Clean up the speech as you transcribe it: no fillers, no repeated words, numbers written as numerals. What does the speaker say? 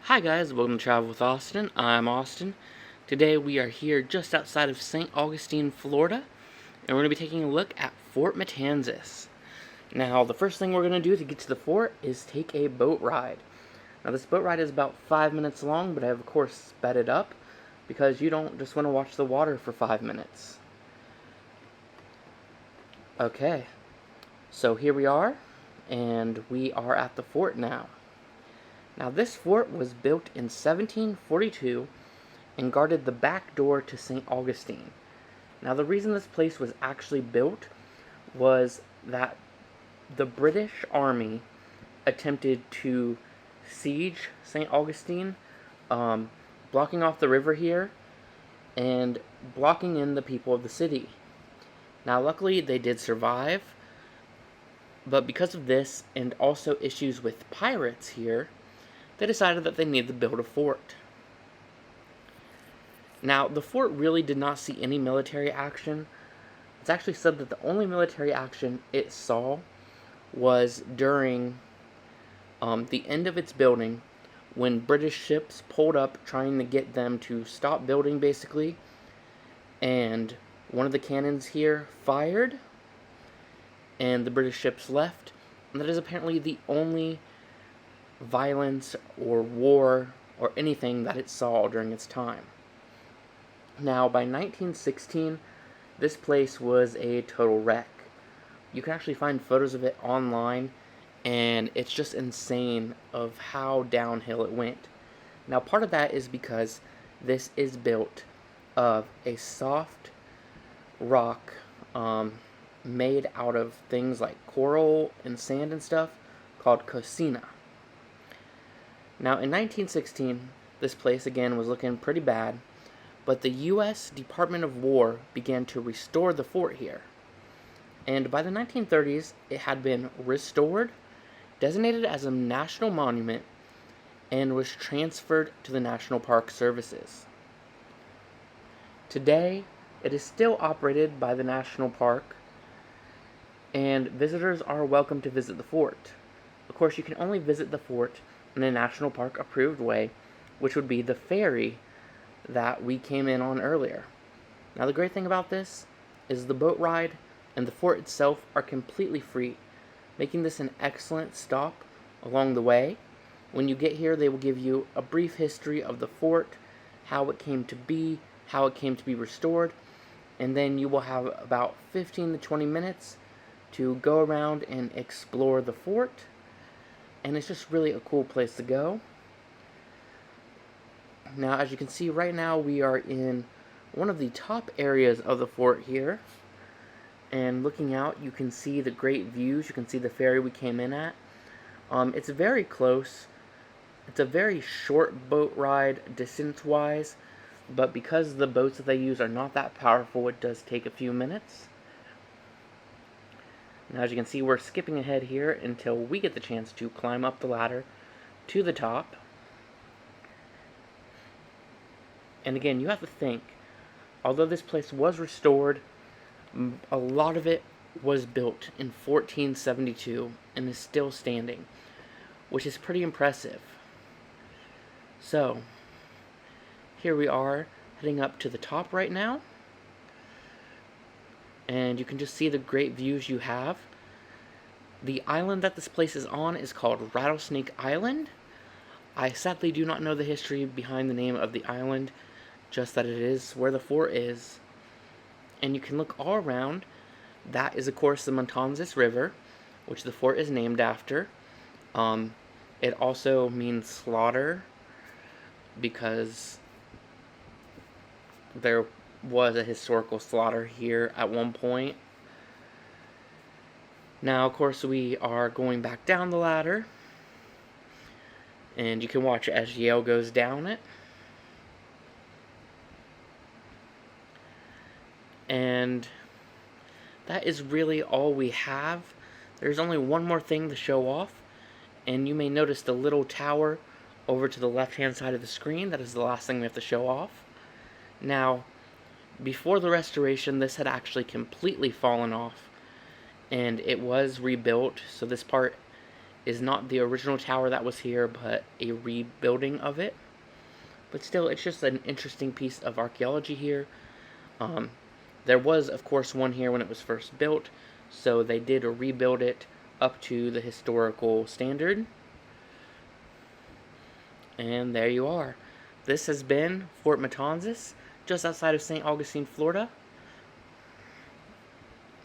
Hi guys, welcome to Travel with Austin. I'm Austin. Today we are here just outside of St. Augustine, Florida, and we're going to be taking a look at Fort Matanzas. Now, the first thing we're going to do to get to the fort is take a boat ride. Now, this boat ride is about 5 minutes long, but I have, of course, sped it up because you don't just want to watch the water for 5 minutes. Okay, so here we are, and we are at the fort now. Now, this fort was built in 1742 and guarded the back door to St. Augustine. Now, the reason this place was actually built was that the British Army attempted to siege St. Augustine, blocking off the river here and blocking in the people of the city. Now, luckily, they did survive, but because of this and also issues with pirates here, they decided that they needed to build a fort. Now, the fort really did not see any military action. It's actually said that the only military action it saw was during the end of its building, when British ships pulled up trying to get them to stop building, basically, and one of the cannons here fired, and the British ships left, and that is apparently the only violence or war or anything that it saw during its time. Now, by 1916, this place was a total wreck. You can actually find photos of it online, and it's just insane of how downhill it went. Now, part of that is because this is built of a soft rock made out of things like coral and sand and stuff called cocina. Now, in 1916, this place, again, was looking pretty bad, but the U.S. Department of War began to restore the fort here. And by the 1930s, it had been restored, designated as a national monument, and was transferred to the National Park Services. Today, it is still operated by the National Park, and visitors are welcome to visit the fort. Of course, you can only visit the fort in a National Park approved way, which would be the ferry that we came in on earlier. Now, the great thing about this is the boat ride and the fort itself are completely free, making this an excellent stop along the way. When you get here, they will give you a brief history of the fort, how it came to be, how it came to be restored, and then you will have about 15 to 20 minutes to go around and explore the fort. And it's just really a cool place to go. Now, as you can see right now, we are in one of the top areas of the fort here. And looking out, you can see the great views. You can see the ferry we came in at. It's very close. It's a very short boat ride distance-wise, but because the boats that they use are not that powerful, it does take a few minutes. Now, as you can see, we're skipping ahead here until we get the chance to climb up the ladder to the top. And again, you have to think, although this place was restored, a lot of it was built in 1472 and is still standing, which is pretty impressive. So, here we are heading up to the top right now. And you can just see the great views you have. The island that this place is on is called Rattlesnake Island. I sadly do not know the history behind the name of the island, just that it is where the fort is. And you can look all around. That is, of course, the Matanzas River, which the fort is named after. It also means slaughter, because there was a historical slaughter here at one point. Now, of course, we are going back down the ladder, and you can watch as Yale goes down it. And that is really all we have. There's only one more thing to show off, and you may notice the little tower over to the left-hand side of the screen. That is the last thing we have to show off. Now, before the restoration, this had actually completely fallen off, and it was rebuilt, so this part is not the original tower that was here, but a rebuilding of it. But still, it's just an interesting piece of archaeology here. There was, of course, one here when it was first built, so they did rebuild it up to the historical standard. And there you are. This has been Fort Matanzas, just outside of St. Augustine, Florida.